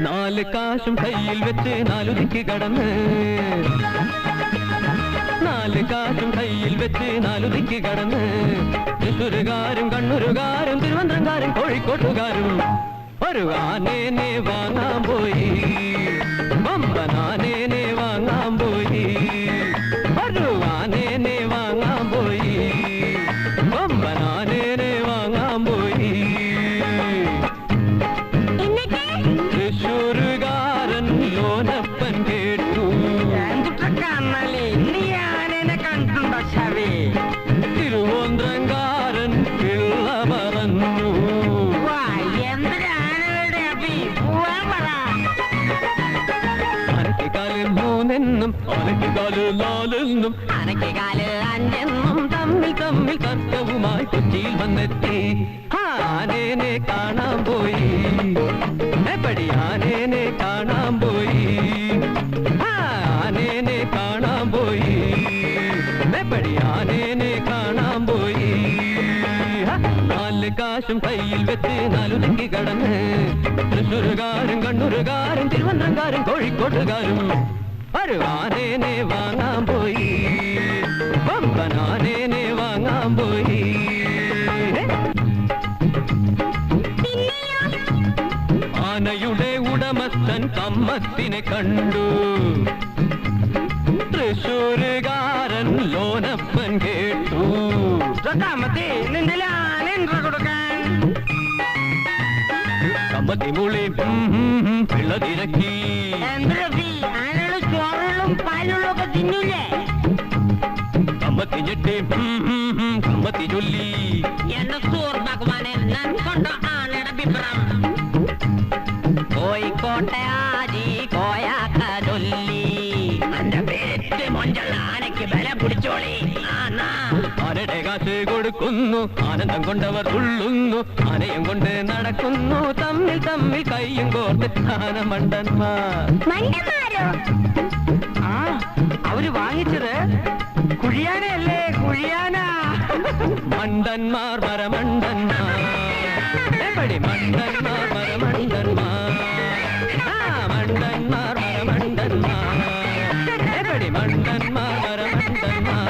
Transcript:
നാല് കാശും കയ്യിൽ വെച്ച് നാലുദിക്ക് കടന്ന്, നാല് കാശും കയ്യിൽ വെച്ച് നാലുദിക്ക് കടന്ന്, തൃശ്ശൂരുകാരും കണ്ണൂരുകാരും തിരുവനന്തപുരംകാരും കോഴിക്കോട്ടുകാരും ഒരു ആനേനെ വാങ്ങാൻ പോയി, വമ്പനാനേനെ വാങ്ങാൻ പോയി, ഒരു ആനേനെ വാങ്ങാൻ പോയി, വമ്പനാനേനെ വാങ്ങാൻ പോയി. തൃശ്ശൂരുകാരൻ ലോനപ്പൻ കേട്ടു, കണ്ടുണ്ടോ ശവി? തിരുവനന്തപുരംകാരൻ പിള്ള പറഞ്ഞു, അനക്കിക്കാലിൽ മൂന്നെന്നും അനക്കിക്കാലിൽ നാലെന്നും അനക്കിക്കാലിൽ അഞ്ചെന്നും തമ്മിൽ തമ്മിൽ തർക്കവുമായി കൊച്ചിയിൽ വന്നെത്തി. ആനേനെ കാണാൻ പോയി, എപ്പടി ആനേനെ കാണാൻ പോയി, ആനേനെ കാണാൻ പോയി, എപ്പടി ആനേനെ കാണാൻ പോയി. നാല് കാശും കയ്യിൽ വെച്ച് നാലുദിക്ക് കടന്ന്, തൃശ്ശൂരുകാരും കണ്ണൂരുകാരും തിരുവനന്തപുരംകാരും കോഴിക്കോട്ടുകാരും ഒരു ആനേനെ വാങ്ങാൻ പോയി, വമ്പനാനേനെ വാങ്ങാൻ പോയി. ആനയുടെ ഉടമസ്ഥൻ കമ്മത്തിനെ കണ്ടു, തൃശ്ശൂരുകാരൻ ലോനപ്പൻ കേട്ടു, കമ്മത്തി മൂളി പിള്ള തിരക്കി, ചോറും പാലുള്ള ഒക്കെ തിന്നില്ലേ? കമ്മത്തി ഞെട്ടി കമ്മത്തി ചൊല്ലി, എന്റെ സുഹൃത്താക്കുമാനെ നൻകൊണ്ടോ ആനയുടെ വിഭ്രം കോഴിക്കോട്ടെ ആജി കോയാക്ക ചൊല്ലി, എന്റെ പേര് മൊഞ്ചൽ ആനയ്ക്ക് ബലം പിടിച്ചോളി. ആനയുടെ കാശ് കൊടുക്കുന്നു, ആനന്ദം കൊണ്ടവർ തുള്ളുന്നു, ആനയും കൊണ്ട് നടക്കുന്നു, തമ്മിൽ തമ്മിൽ കയ്യും കോർത്ത് ആനമണ്ടന്മാർ. അവര് വാങ്ങിച്ചത് കുഴിയാനയല്ലേ? കുഴിയാന. മണ്ടന്മാർ മരമണ്ടന്മാർ, എപ്പടി മണ്ടന്മാർ മരമണ്ടന്മാർ, മണ്ടന്മാർ മരമണ്ടന്മാർ, എപ്പടി മണ്ടന്മാർ മരമണ്ടന്മാർ.